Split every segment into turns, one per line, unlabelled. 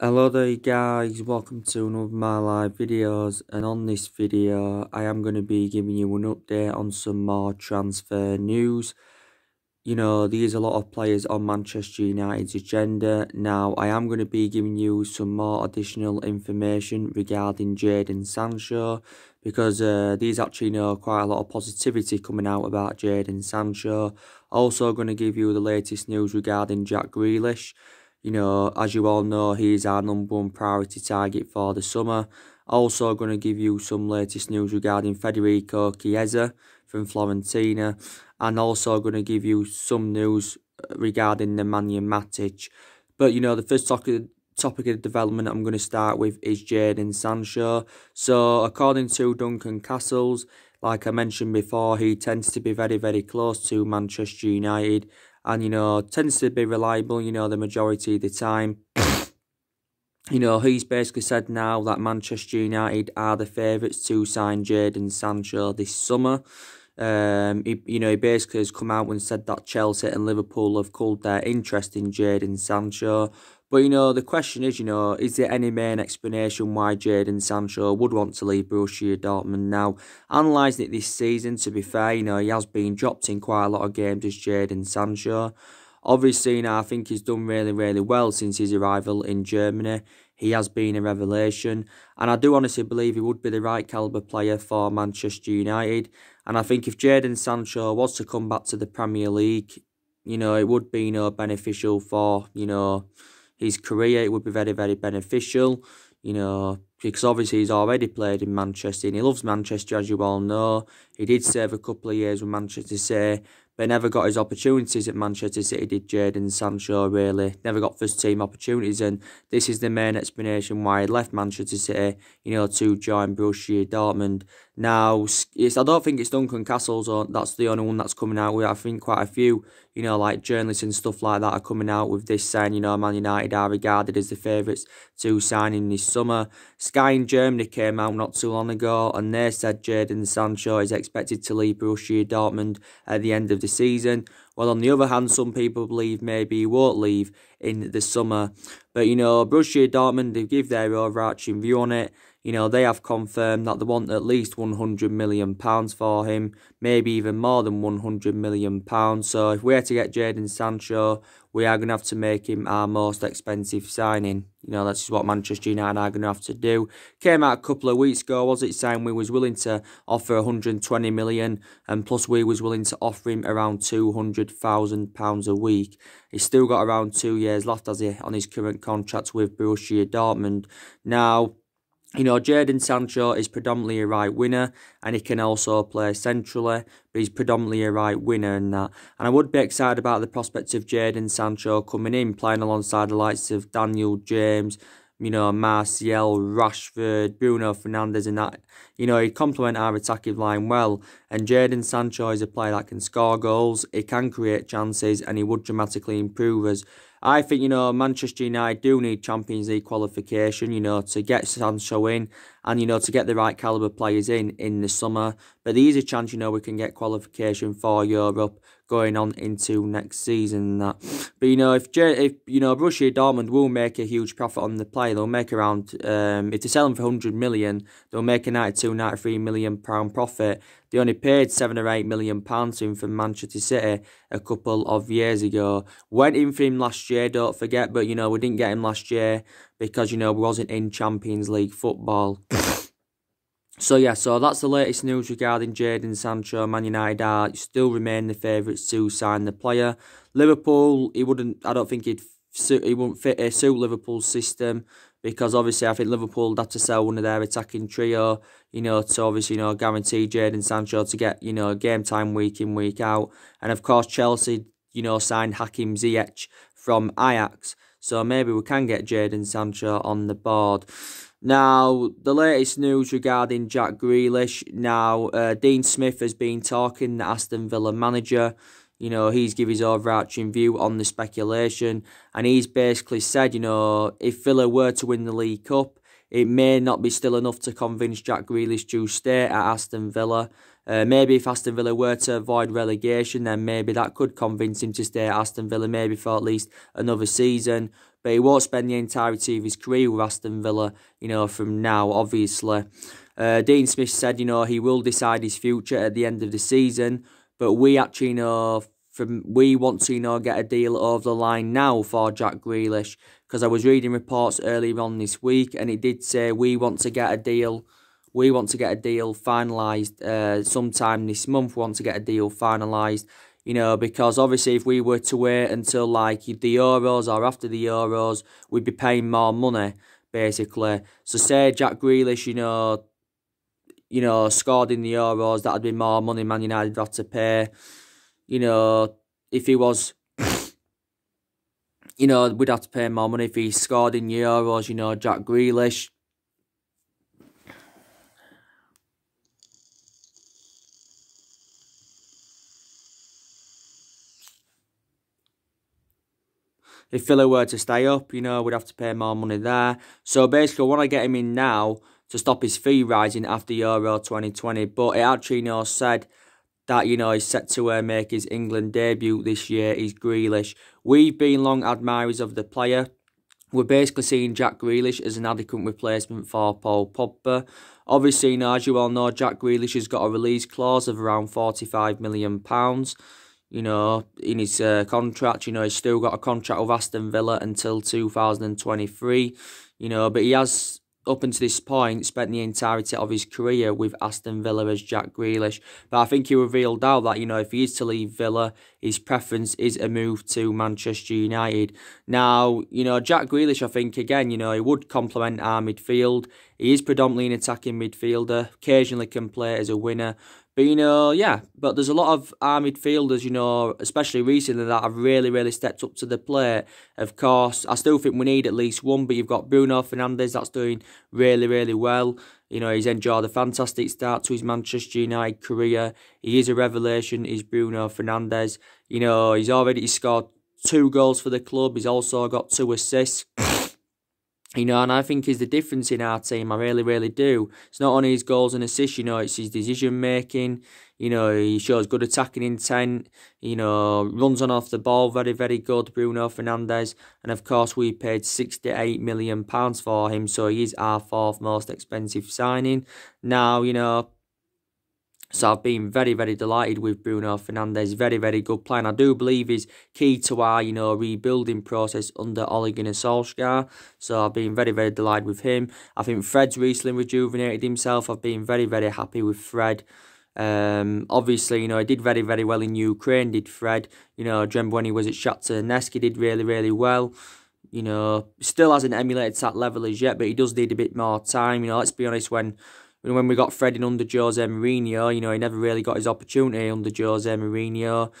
Hello there guys, welcome to another of my live videos, and on this video I am going to be giving you an update on some more transfer news. There's a lot of players on Manchester United's agenda. Now I am going to be giving you some more additional information regarding Jadon Sancho, because there's actually quite a lot of positivity coming out about Jadon Sancho. Also going to give you the latest news regarding Jack Grealish. As you all know, he's our #1 priority target for the summer. Also going to give you some latest news regarding Federico Cheisa from Fiorentina, and also going to give you some news regarding the Matic. But the first topic of development I'm going to start with is Jadon Sancho. So according to Duncan Castles, like I mentioned before, he tends to be very, very close to Manchester United, and tends to be reliable, the majority of the time. He's basically said now that Manchester United are the favourites to sign Jadon Sancho this summer. He basically has come out and said that Chelsea and Liverpool have cooled their interest in Jadon Sancho. But, the question is there any main explanation why Jadon Sancho would want to leave Borussia Dortmund now? Analysing it this season, to be fair, he has been dropped in quite a lot of games as Jadon Sancho. Obviously, I think he's done really, really well since his arrival in Germany. He has been a revelation, and I do honestly believe he would be the right calibre player for Manchester United. And I think if Jadon Sancho was to come back to the Premier League, it would be, beneficial for, his career. It would be very, very beneficial, because obviously he's already played in Manchester and he loves Manchester, as you all know. He did serve a couple of years with Manchester City, but never got his opportunities at Manchester City, did Jadon Sancho, really. Never got first team opportunities, and this is the main explanation why he left Manchester City, to join Borussia Dortmund. Now, I don't think it's Duncan Castles, or that's the only one that's coming out with. I think quite a few, like journalists and stuff like that are coming out with this saying, Man United are regarded as the favourites to sign in this summer. Sky in Germany came out not too long ago, and they said Jadon Sancho is expected to leave Borussia Dortmund at the end of the season. Well, on the other hand, some people believe maybe he won't leave in the summer. But, Borussia Dortmund, they give their overarching view on it. They have confirmed that they want at least £100 million for him, maybe even more than £100 million. So if we're to get Jadon Sancho, we are going to have to make him our most expensive signing. That's what Manchester United are going to have to do. Came out a couple of weeks ago, was it, saying we was willing to offer £120 million, and plus we was willing to offer him around £200,000 a week. He's still got around 2 years left, has he, on his current contract with Borussia Dortmund. Now, Jadon Sancho is predominantly a right winger, and he can also play centrally, but he's predominantly a right winger and that. And I would be excited about the prospect of Jadon Sancho coming in, playing alongside the likes of Daniel James, Martial, Rashford, Bruno Fernandes and that. He'd complement our attacking line well. And Jadon Sancho is a player that can score goals, he can create chances, and he would dramatically improve us. I think, Manchester United do need Champions League qualification, to get Sancho in and, to get the right calibre players in the summer. But there is a chance, we can get qualification for Europe going on into next season and that. But, if Borussia Dortmund will make a huge profit on the player, they'll make around, if they sell him for 100 million, they'll make a £92-93 million profit. They only paid £7 or £8 million to him from Manchester City a couple of years ago. Went in for him last year, don't forget, but, we didn't get him last year because, we wasn't in Champions League football. So that's the latest news regarding Jadon Sancho. Man United are still remain the favourites to sign the player. Liverpool, I don't think he wouldn't suit Liverpool's system, because obviously I think Liverpool would have to sell one of their attacking trio, to obviously, guarantee Jadon Sancho to get, game time week in, week out. And of course Chelsea, signed Hakim Ziyech from Ajax. So maybe we can get Jadon Sancho on the board. Now, the latest news regarding Jack Grealish. Now, Dean Smith has been talking, the Aston Villa manager. He's given his overarching view on the speculation, and he's basically said, if Villa were to win the League Cup, it may not be still enough to convince Jack Grealish to stay at Aston Villa. Maybe if Aston Villa were to avoid relegation, then maybe that could convince him to stay at Aston Villa, maybe for at least another season. but he won't spend the entirety of his career with Aston Villa, from now, obviously. Dean Smith said, he will decide his future at the end of the season, but we actually we want to, get a deal over the line now for Jack Grealish, because I was reading reports earlier on this week, and it did say we want to get a deal finalised sometime this month. We want to get a deal finalised, because obviously if we were to wait until like the Euros or after the Euros, we'd be paying more money, basically. So say Jack Grealish, scored in the Euros, that'd be more money Man United would have to pay. If he was, we'd have to pay more money if he scored in Euros, Jack Grealish. If Villa were to stay up, we'd have to pay more money there. So basically, I want to get him in now to stop his fee rising after Euro 2020. But it actually, said that, he's set to make his England debut this year, is Grealish. We've been long admirers of the player. We're basically seeing Jack Grealish as an adequate replacement for Paul Pogba. Obviously, as you all know, Jack Grealish has got a release clause of around £45 million. In his contract, he's still got a contract with Aston Villa until 2023, but he has, up until this point, spent the entirety of his career with Aston Villa as Jack Grealish. But I think he revealed out that, if he is to leave Villa, his preference is a move to Manchester United. Now, Jack Grealish, I think, again, he would complement our midfield. He is predominantly an attacking midfielder, occasionally can play as a winner. But, but there's a lot of our midfielders, especially recently, that have really, really stepped up to the plate. Of course, I still think we need at least one, but you've got Bruno Fernandes that's doing really, really well. He's enjoyed a fantastic start to his Manchester United career. He is a revelation, is Bruno Fernandes. He's scored 2 goals for the club. He's also got 2 assists. And I think he's the difference in our team. I really, really do. It's not only his goals and assists, it's his decision making. He shows good attacking intent. Runs on off the ball, very, very good, Bruno Fernandes. And of course, we paid £68 million for him, so he is our 4th most expensive signing. Now, so I've been very, very delighted with Bruno Fernandes. Very, very good player. And I do believe he's key to our, rebuilding process under Ole Gunnar Solsjaker. So I've been very, very delighted with him. I think Fred's recently rejuvenated himself. I've been very, very happy with Fred. Obviously, he did very, very well in Ukraine, did Fred. Do you remember when he was at Shakhtar Donetsk, he did really, really well. Still hasn't emulated that level as yet, but he does need a bit more time. Let's be honest, when we got Fred in under Jose Mourinho, he never really got his opportunity under Jose Mourinho.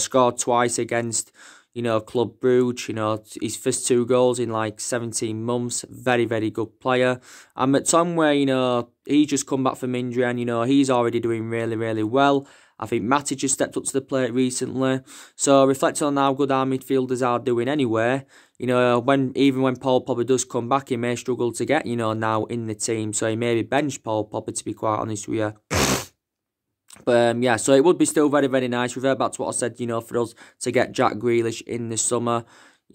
Scored twice against, Club Brugge. His first 2 goals in like 17 months. Very, very good player. I'm at time where, he's just come back from injury and, he's already doing really, really well. I think Matic has stepped up to the plate recently. So reflecting on how good our midfielders are doing anyway, even when Paul Pogba does come back, he may struggle to get, now in the team. So he may be benched Paul Pogba, to be quite honest with you. But so it would be still very, very nice. Revert back to what I said, for us to get Jack Grealish in the summer.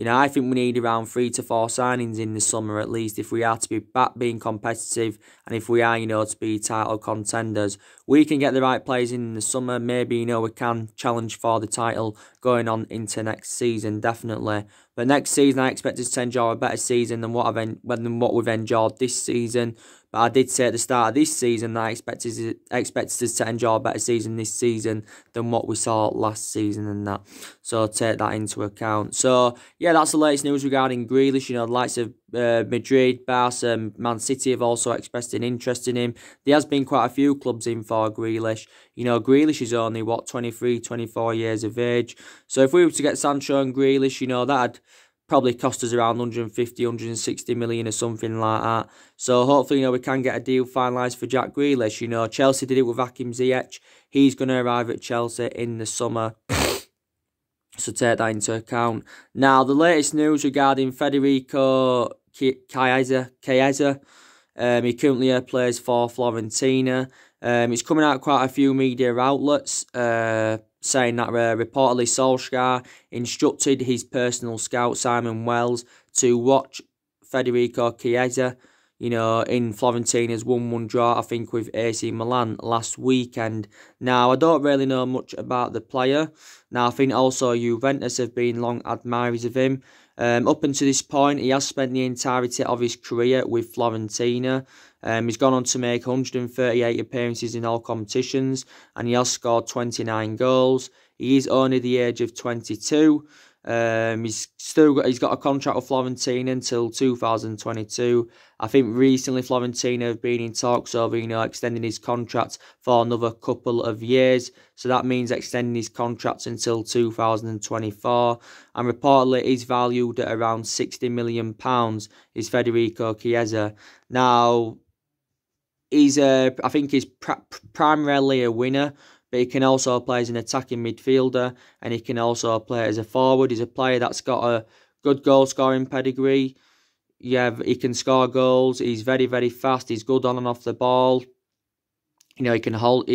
I think we need around 3 to 4 signings in the summer at least if we are to be back being competitive and if we are, to be title contenders. We can get the right players in the summer. Maybe, we can challenge for the title going on into next season, definitely. But next season, I expect us to enjoy a better season than what we've enjoyed this season. But I did say at the start of this season that I expected us to enjoy a better season this season than what we saw last season and that. So take that into account. So, that's the latest news regarding Grealish. The likes of Madrid, Barca, Man City have also expressed an interest in him. There has been quite a few clubs in for Grealish. Grealish is only, 23, 24 years of age. So if we were to get Sancho and Grealish, that'd probably cost us around 150, 160 million or something like that. So hopefully, we can get a deal finalised for Jack Grealish. Chelsea did it with Hakim Ziyech. He's going to arrive at Chelsea in the summer. So take that into account. Now, the latest news regarding Federico Cheisa. He currently plays for Fiorentina. It's coming out quite a few media outlets saying that reportedly Solskjaer instructed his personal scout Simon Wells to watch Federico Chiesa, in Fiorentina's 1-1 draw, I think, with AC Milan last weekend. Now, I don't really know much about the player. Now, I think also Juventus have been long admirers of him. Up until this point, he has spent the entirety of his career with Fiorentina. He's gone on to make 138 appearances in all competitions, and he has scored 29 goals. He is only the age of 22. He's got a contract with Fiorentina until 2022. I think recently Fiorentina have been in talks over, extending his contract for another couple of years. So that means extending his contract until 2024. And reportedly he's valued at around £60 million, is Federico Chiesa. Now, I think he's primarily a winner, but he can also play as an attacking midfielder, and he can also play as a forward. He's a player that's got a good goal-scoring pedigree. Yeah, he can score goals. He's very, very fast. He's good on and off the ball. He can hold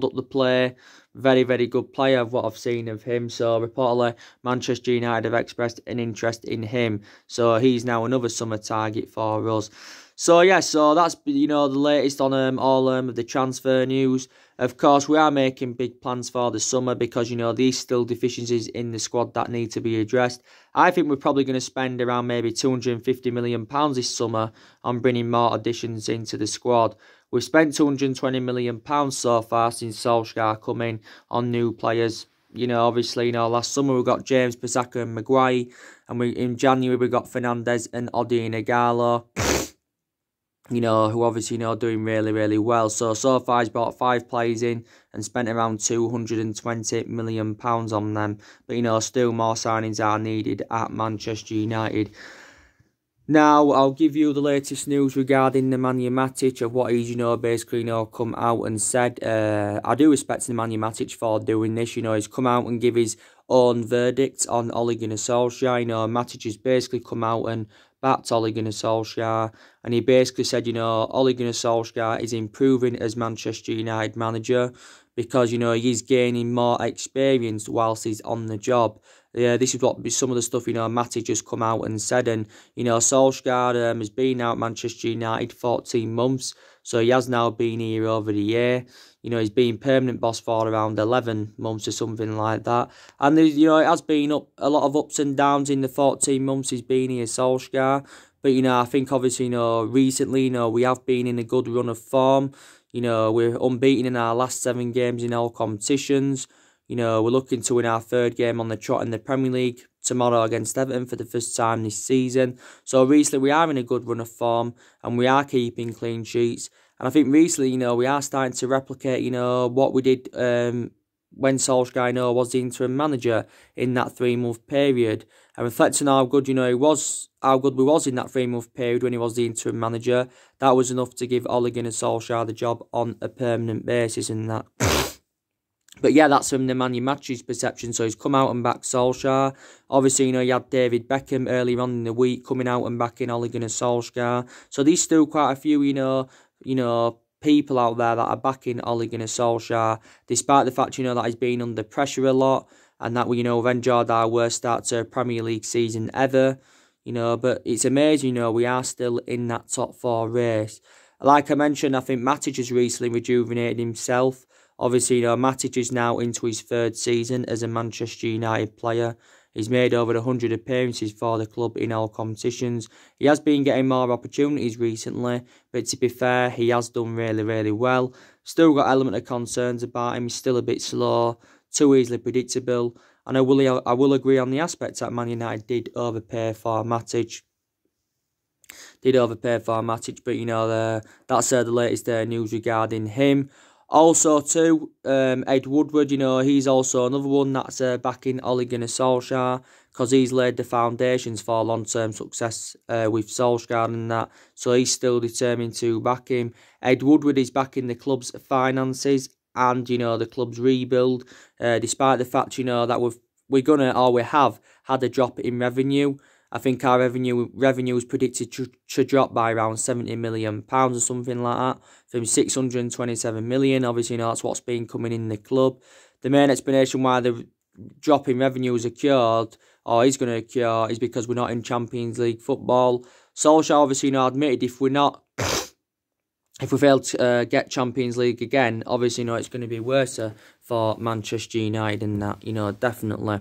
up the play. Very, very good player of what I've seen of him. So reportedly, Manchester United have expressed an interest in him. So he's now another summer target for us. So yeah, so that's the latest on all of the transfer news. Of course, we are making big plans for the summer because there's still deficiencies in the squad that need to be addressed. I think we're probably going to spend around maybe £250 million this summer on bringing more additions into the squad. We've spent £220 million so far since Solsjaker come in on new players. Obviously, last summer we got James, Pisaka and Maguire, and in January we got Fernandes and Odi and Igalo. Who obviously, doing really, really well. So far he's brought 5 players in and spent around £220 million on them. But, still more signings are needed at Manchester United. Now, I'll give you the latest news regarding Nemanja Matic of what he's, basically, come out and said. I do respect Nemanja Matic for doing this. He's come out and give his own verdict on Ole Gunnar Solskjaer. Matic has basically come out and backed Ole Gunnar Solskjaer, and he basically said, Ole Gunnar Solskjaer is improving as Manchester United manager because, he's gaining more experience whilst he's on the job. Yeah, this is what some of the stuff, Matic just come out and said, and, Solskjaer has been out at Manchester United 14 months, so he has now been here over the year. He's been permanent boss for around 11 months or something like that. And, it has been a lot of ups and downs in the 14 months he's been here, Solskjaer. But, I think obviously, recently, we have been in a good run of form. We're unbeaten in our last 7 games in all competitions. We're looking to win our 3rd game on the trot in the Premier League tomorrow against Everton for the first time this season. So recently we are in a good run of form and we are keeping clean sheets. And I think recently, we are starting to replicate, what we did when Solskjaer, was the interim manager in that 3-month period. And reflecting how good, we was in that 3-month period when he was the interim manager, that was enough to give Ole Gunnar Solskjaer the job on a permanent basis and that. But yeah, that's from Nemanja Matic's perception. So he's come out and backed Solskjaer. Obviously, you had David Beckham earlier on in the week coming out and backing Ole Gunnar Solskjaer. So there's still quite a few, people out there that are backing Ole Gunnar Solskjaer, despite the fact, that he's been under pressure a lot, and that we've enjoyed our worst start to a Premier League season ever. But it's amazing, we are still in that top 4 race. Like I mentioned, I think Matic has recently rejuvenated himself. Obviously, Matic is now into his 3rd season as a Manchester United player. He's made over 100 appearances for the club in all competitions. He has been getting more opportunities recently, but to be fair, he has done really, really well. Still got element of concerns about him. He's still a bit slow, too easily predictable. And I will agree on the aspect that Man United did overpay for Matic. But, that's the latest news regarding him. Also, too, Ed Woodward, he's also another one that's backing Ole Gunnar Solskjaer because he's laid the foundations for long-term success with Solskjaer and that. So he's still determined to back him. Ed Woodward is backing the club's finances and, the club's rebuild, despite the fact, that we have had a drop in revenue. I think our revenue is predicted to drop by around £70 million or something like that, from 627 million. Obviously, that's what's been coming in the club. The main explanation why the drop in revenue has occurred or he's going to cure, is because we're not in Champions League football. Solskjaer obviously, admitted if we're not, if we fail to get Champions League again, obviously, it's going to be worse for Manchester United and that, definitely.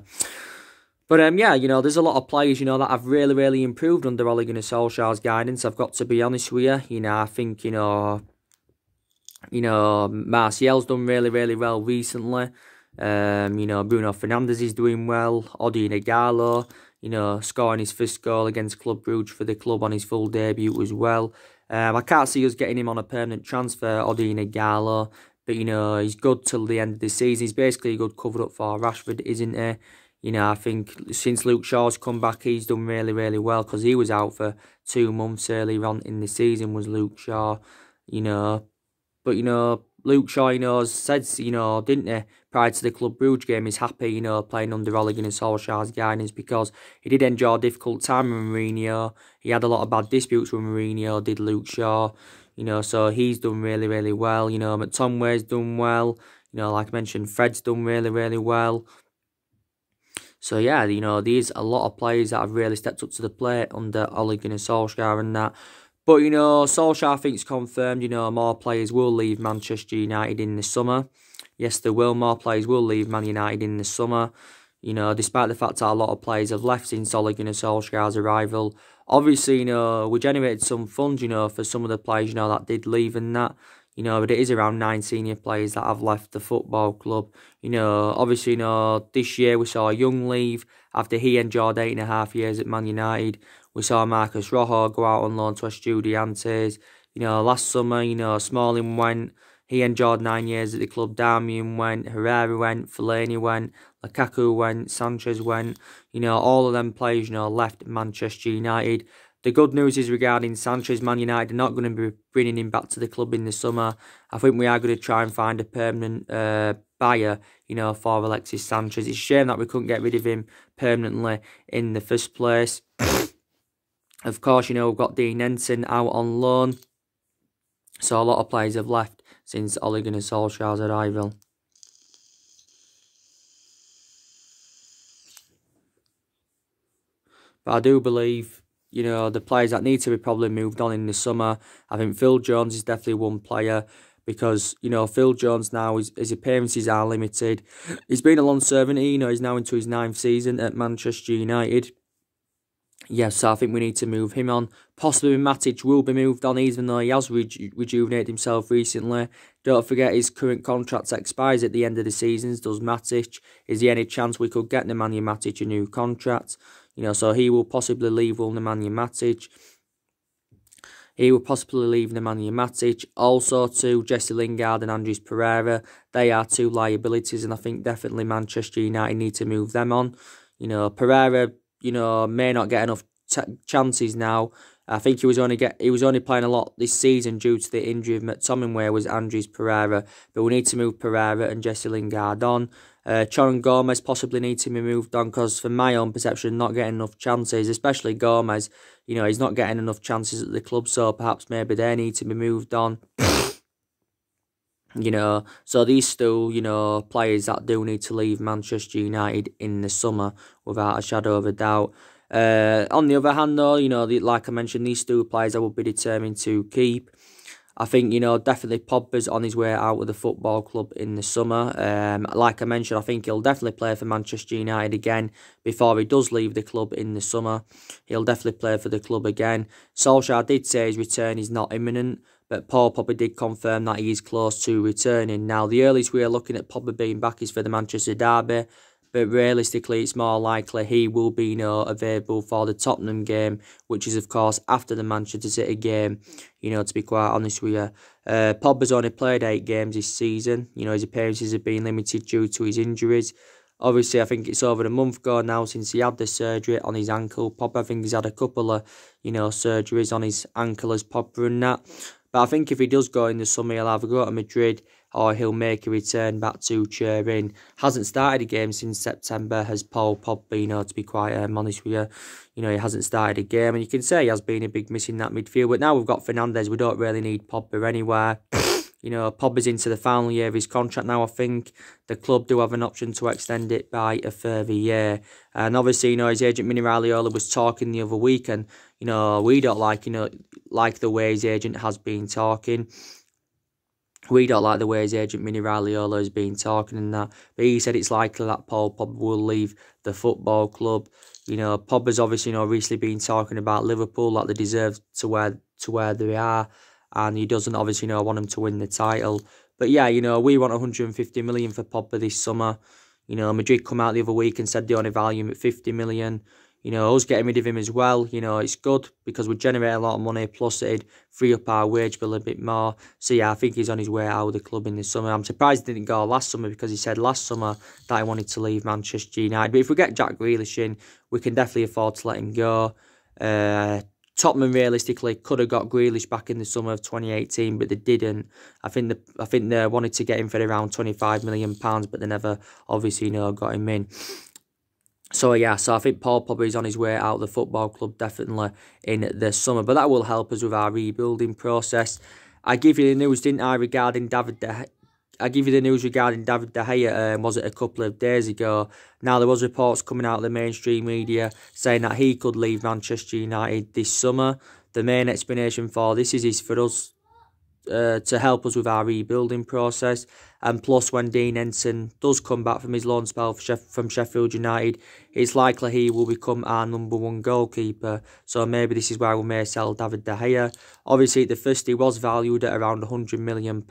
But yeah, there's a lot of players, that have really, really improved under Ole Gunnar Solskjaer's guidance. I've got to be honest with you. I think, Martial's done really, really well recently. Bruno Fernandes is doing well. Odion Ighalo, scoring his first goal against Club Brugge for the club on his full debut as well. I can't see us getting him on a permanent transfer, Odion Ighalo, but he's good till the end of the season. He's basically a good cover up for Rashford, isn't he? I think since Luke Shaw's come back, he's done really, really well because he was out for 2 months earlier on in the season, was Luke Shaw, But, Luke Shaw, said, didn't he, prior to the Club Brugge game, he's happy, playing under Ole Gunnar Solskjaer's guidance because he did enjoy a difficult time with Mourinho. He had a lot of bad disputes with Mourinho, did Luke Shaw, so he's done really, really well. McTominay's done well. Like I mentioned, Fred's done really, really well. So, yeah, there's a lot of players that have really stepped up to the plate under Ole Gunnar Solskjaer and that. But, Solskjaer, I think, it's confirmed, more players will leave Manchester United in the summer. Yes, there will. More players will leave Man United in the summer. Despite the fact that a lot of players have left since Ole Gunnar Solskjaer's arrival. Obviously, we generated some funds, for some of the players, that did leave and that. But it is around 9 senior players that have left the football club. Obviously, this year we saw Young leave after he enjoyed 8.5 years at Man United. We saw Marcus Rojo go out on loan to Estudiantes. Last summer, Smalling went. He enjoyed 9 years at the club. Darmian went. Herrera went. Fellaini went. Lukaku went. Sanchez went. All of them players, left Manchester United. The good news is regarding Sanchez, Man United are not going to be bringing him back to the club in the summer. I think we are going to try and find a permanent buyer, for Alexis Sanchez. It's a shame that we couldn't get rid of him permanently in the first place. Of course, we've got Dean Henson out on loan. So a lot of players have left since Ole Gunnar Solskjaer's arrival. But I do believe, the players that need to be probably moved on in the summer. I think Phil Jones is definitely one player because, Phil Jones now, his appearances are limited. He's been a long servant. He's now into his 9th season at Manchester United. Yes, so I think we need to move him on. Possibly Matic will be moved on, even though he has rejuvenated himself recently. Don't forget his current contract expires at the end of the season, does Matic. Is there any chance we could get Nemanja Matic a new contract? So he will possibly leave Nemanja Matic. Also to Jesse Lingard and Andres Pereira. They are 2 liabilities, and I think definitely Manchester United need to move them on. Pereira, may not get enough chances now. I think he was only playing a lot this season due to the injury of McTominay, was Andres Pereira. But we need to move Pereira and Jesse Lingard on. Choran Gomez possibly need to be moved on because, from my own perception, not getting enough chances, especially Gomez. He's not getting enough chances at the club, so perhaps maybe they need to be moved on. So these still, players that do need to leave Manchester United in the summer without a shadow of a doubt. On the other hand, though, like I mentioned, these two players I would be determined to keep. I think, definitely Pogba's on his way out of the football club in the summer. Like I mentioned, I think he'll definitely play for Manchester United again before he does leave the club in the summer. He'll definitely play for the club again. Solskjaer did say his return is not imminent, but Paul Pogba did confirm that he is close to returning. Now, the earliest we are looking at Pogba being back is for the Manchester derby, but realistically, it's more likely he will be available for the Tottenham game, which is, of course, after the Manchester City game, to be quite honest with you. Pogba's only played 8 games this season. His appearances have been limited due to his injuries. Obviously, I think it's over a month ago now since he had the surgery on his ankle. Pogba, I think he's had a couple of, surgeries on his ankle as Pogba and that. But I think if he does go in the summer, he'll either go to Madrid or he'll make a return back to Turin. Hasn't started a game since September, has Paul Pogba, to be quite honest with you. He hasn't started a game, and you can say he has been a big miss in that midfield. But now we've got Fernandes, we don't really need Pogba anywhere. You know, Pogba's into the final year of his contract now. I think the club do have an option to extend it by a further year. And obviously, you know, his agent Mini Raiola was talking the other week, and you know, we don't like the way his agent has been talking. We don't like the way his agent Mini Raiola has been talking and that. But he said it's likely that Paul Pogba will leave the football club. You know, Pogba's obviously, you know, recently been talking about Liverpool, like they deserve to where they are, and he doesn't obviously, you know, want them to win the title. But yeah, you know, we want 150 million for Pogba this summer. You know, Madrid come out the other week and said they only value him at 50 million. You know, us getting rid of him as well, you know, it's good because we generate a lot of money, plus it'd free up our wage bill a bit more. So yeah, I think he's on his way out of the club in the summer. I'm surprised he didn't go last summer because he said last summer that he wanted to leave Manchester United. But if we get Jack Grealish in, we can definitely afford to let him go. Tottenham realistically could have got Grealish back in the summer of 2018, but they didn't. I think they wanted to get him for around £25 million, but they never obviously, you know, got him in. So yeah, so I think Paul Pogba is on his way out of the football club definitely in the summer, but that will help us with our rebuilding process. I give you the news, didn't I, regarding David De Gea? I give you the news regarding David De Gea, was it a couple of days ago? Now, there was reports coming out of the mainstream media saying that he could leave Manchester United this summer. The main explanation for this is for us to help us with our rebuilding process. And plus, when Dean Henson does come back from his loan spell from Sheffield United, it's likely he will become our #1 goalkeeper. So maybe this is why we may sell David De Gea. Obviously, the first he was valued at around £100 million.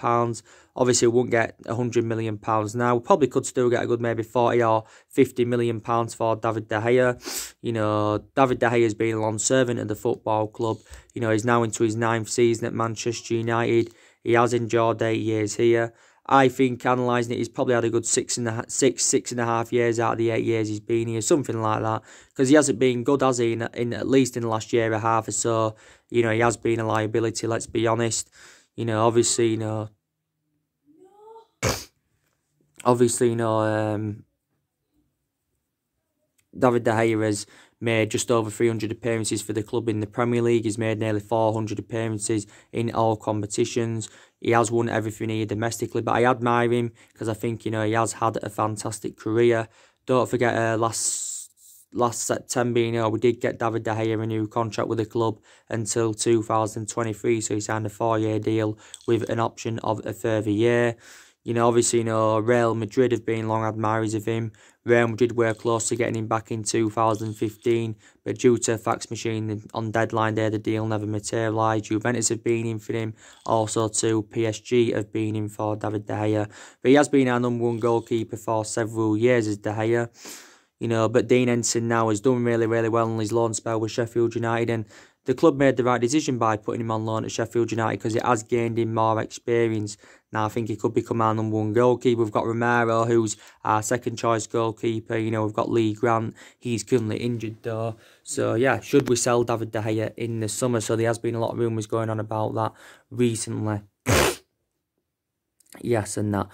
Obviously, we won't get £100 million now. We probably could still get a good maybe £40 or £50 million for David De Gea. You know, David De Gea has been a long servant at the football club. You know, he's now into his 9th season at Manchester United. He has enjoyed 8 years here. I think, analysing it, he's probably had a good six and a half years out of the 8 years he's been here, something like that. Because he hasn't been good, has he, in at least in the last year and a half or so. You know, he has been a liability, let's be honest. You know, obviously, David De Gea has made just over 300 appearances for the club in the Premier League. He's made nearly 400 appearances in all competitions. He has won everything here domestically, but I admire him because I think, you know, he has had a fantastic career. Don't forget last September, you know, we did get David De Gea a new contract with the club until 2023, so he signed a 4-year deal with an option of a further year. You know, obviously, you know, Real Madrid have been long admirers of him. Real Madrid were close to getting him back in 2015, but due to a fax machine on deadline day, the deal never materialised. Juventus have been in for him. Also, too, PSG have been in for David De Gea. But he has been our #1 goalkeeper for several years as De Gea. You know, but Dean Henson now has done really, really well on his loan spell with Sheffield United, and the club made the right decision by putting him on loan at Sheffield United because it has gained him more experience. Now, I think he could become our #1 goalkeeper. We've got Romero, who's our second choice goalkeeper. You know, we've got Lee Grant. He's currently injured, though. So, yeah, should we sell David De Gea in the summer? So, there has been a lot of rumours going on about that recently. Yes, and that.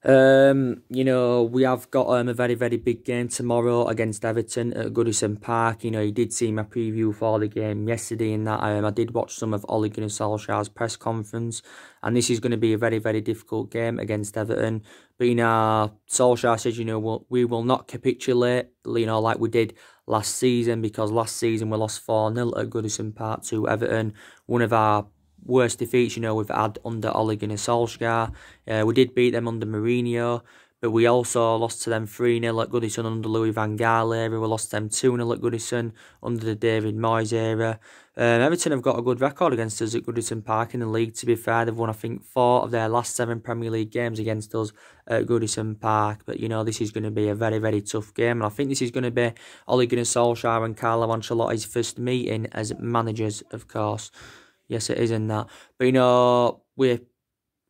You know, we have got a very, very big game tomorrow against Everton at Goodison Park. You know, you did see my preview for the game yesterday in that I did watch some of Ole Gunnar Solskjaer's press conference, and this is going to be a very, very difficult game against Everton. But, you know, Solskjaer says, you know, we will not capitulate, you know, like we did last season, because last season we lost 4-0 at Goodison Park to Everton, one of our worst defeats, you know, we've had under Ole Gunnar Solskjaer. We did beat them under Mourinho, but we also lost to them 3-0 at Goodison under Louis van Gaal era. We lost them 2-0 at Goodison under the David Moyes era. Everton have got a good record against us at Goodison Park in the league, to be fair. They've won, I think, 4 of their last 7 Premier League games against us at Goodison Park. But, you know, this is going to be a very, very tough game. And I think this is going to be Ole Gunnar Solskjaer and Carlo Ancelotti's first meeting as managers, of course. Yes, it is in that. But, you know, we're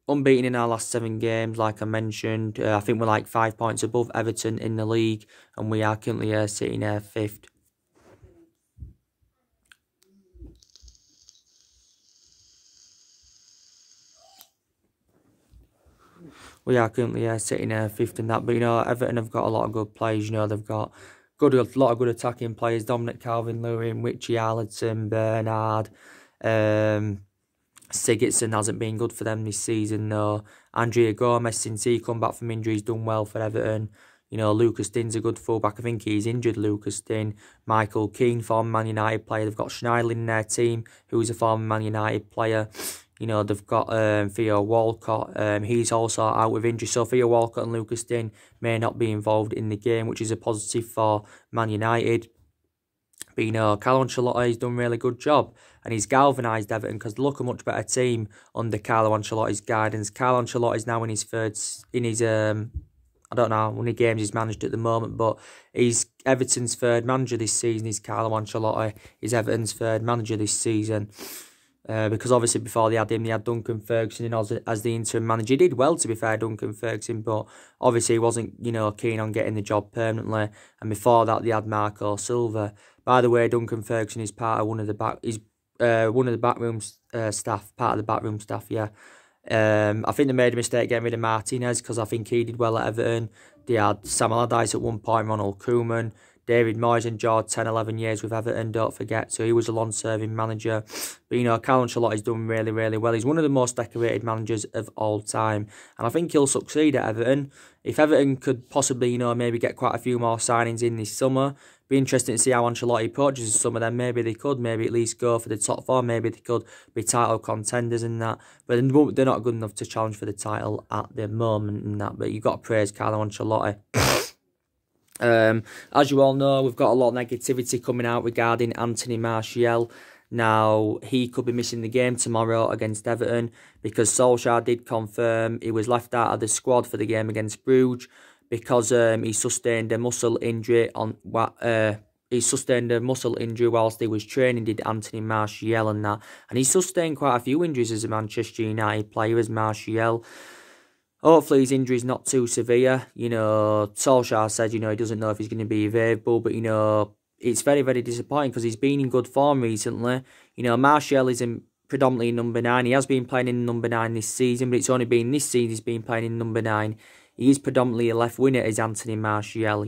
unbeaten in our last 7 games, like I mentioned. I think we're like 5 points above Everton in the league, and we are currently sitting 5th. We are currently sitting 5th in that. But, you know, Everton have got a lot of good players. You know, they've got a lot of good attacking players. Dominic Calvert-Lewin, Richie Arlington, Bernard. Sigurdsson hasn't been good for them this season, though. Andrea Gomez, since he come back from injury, he's done well for Everton. Lucas Din's a good fullback. I think he's injured, Lucas Din. Michael Keane, former Man United player. They've got Schneiderlin in their team, who's a former Man United player. They've got Theo Walcott. He's also out with injury. So Theo Walcott and Lucas Din may not be involved in the game, which is a positive for Man United. But Carlo Ancelotti's done a really good job, and he's galvanised Everton because they look a much better team under Carlo Ancelotti's guidance. Carlo Ancelotti's now in his I don't know how many games he's managed at the moment, but he's Everton's third manager this season. He's Carlo Ancelotti. He's Everton's third manager this season. Because obviously before they had him, they had Duncan Ferguson in as the interim manager. He did well, to be fair, Duncan Ferguson, but obviously he wasn't, keen on getting the job permanently. And before that, they had Marco Silva. By the way, Duncan Ferguson is part of one of the backroom staff, part of the backroom staff. Yeah. I think they made a mistake getting rid of Martinez because I think he did well at Everton. They had Sam Allardyce at one point, Ronald Koeman. David Moyes enjoyed 10, 11 years with Everton, don't forget. So he was a long-serving manager. But, Carlo Ancelotti's done really, really well. He's one of the most decorated managers of all time. And I think he'll succeed at Everton. If Everton could possibly, maybe get quite a few more signings in this summer, be interesting to see how Ancelotti approaches the summer. Then maybe they could maybe at least go for the top four. Maybe they could be title contenders and that. But they're not good enough to challenge for the title at the moment and that. But you've got to praise Carlo Ancelotti. As you all know, we've got a lot of negativity coming out regarding Anthony Martial. Now, he could be missing the game tomorrow against Everton because Solskjaer did confirm he was left out of the squad for the game against Bruges because he sustained a muscle injury whilst he was training, did Anthony Martial and that. And he sustained quite a few injuries as a Manchester United player, as Martial. Hopefully his injury is not too severe. Solskjaer said, he doesn't know if he's going to be available, but, it's very, very disappointing because he's been in good form recently. Martial is predominantly in number 9. He has been playing in number 9 this season, but it's only been this season he's been playing in number 9. He is predominantly a left winger, is Anthony Martial,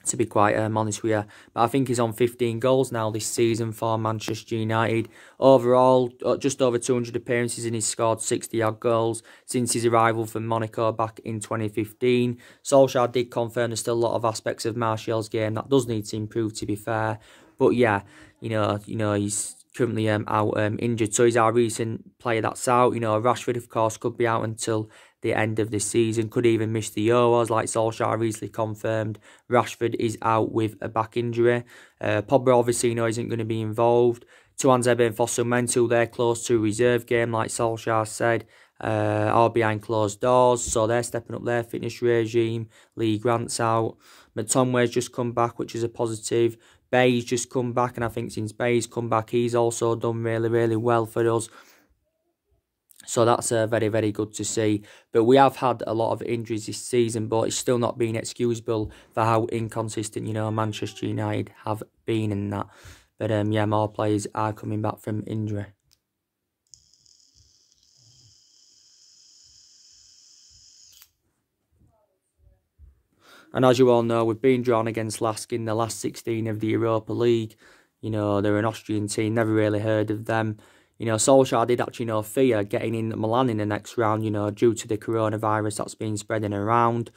to be quite honest with you. But I think he's on 15 goals now this season for Manchester United. Overall, just over 200 appearances and he's scored 60-odd goals since his arrival from Monaco back in 2015. Solskjaer did confirm there's still a lot of aspects of Martial's game that does need to improve, to be fair. But yeah, he's currently out injured. So he's our recent player that's out. Rashford, of course, could be out until the end of the season, could even miss the Euros, like Solskjaer recently confirmed. Rashford is out with a back injury. Pogba obviously isn't going to be involved. Tuanzebe and Fosu-Mensah, they're close to a reserve game, like Solskjaer said, all behind closed doors, so they're stepping up their fitness regime. Lee Grant's out. McTominay's just come back, which is a positive. Bay's just come back, and I think since Bay's come back, he's also done really, really well for us. So that's very, very good to see. But we have had a lot of injuries this season, but it's still not been excusable for how inconsistent, Manchester United have been in that. But yeah, more players are coming back from injury. And as you all know, we've been drawn against Lask in the last 16 of the Europa League. They're an Austrian team, never really heard of them. Solskjaer did actually fear getting in Milan in the next round, due to the coronavirus that's been spreading around.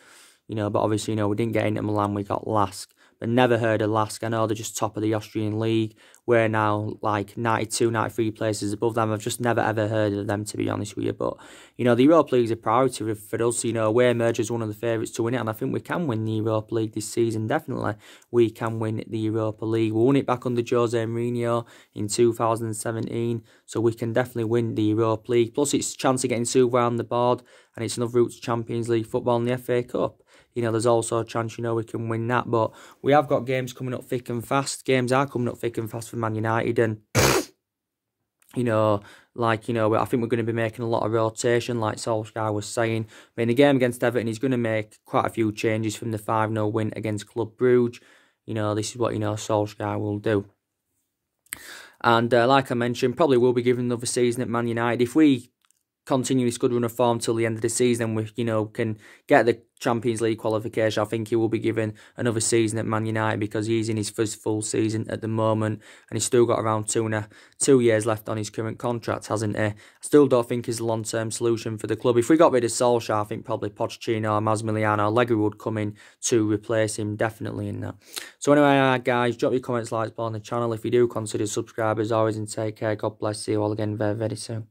But obviously, we didn't get into Milan, we got Lask. But never heard of Lask. I know they're just top of the Austrian league. We're now like 92, 93 places above them. I've just never ever heard of them, to be honest with you. But, the Europa League is a priority for us. Away merge is one of the favourites to win it. And I think we can win the Europa League this season. Definitely, we can win the Europa League. We won it back under Jose Mourinho in 2017. So we can definitely win the Europa League. Plus, it's a chance of getting silver on the board. And it's another route to Champions League football and the FA Cup. There's also a chance, we can win that. But we have got games coming up thick and fast. Games are coming up thick and fast for Man United. And, I think we're going to be making a lot of rotation, like Solskjaer was saying. But in the game against Everton, he's going to make quite a few changes from the 5-0 win against Club Bruges. This is what, Solskjaer will do. And like I mentioned, probably will be given another season at Man United. If we continue his good run of form till the end of the season, we can get the Champions League qualification, I think he will be given another season at Man United, because he's in his first full season at the moment and he's still got around 2 years left on his current contract, hasn't he? I still don't think he's a long-term solution for the club. If we got rid of Solskjaer, I think probably Pochettino, Massimiliano, Allegri would come in to replace him, definitely in that. So anyway, guys, drop your comments, likes, below on the channel. If you do, consider subscribers always, and take care. God bless you all again very, very soon.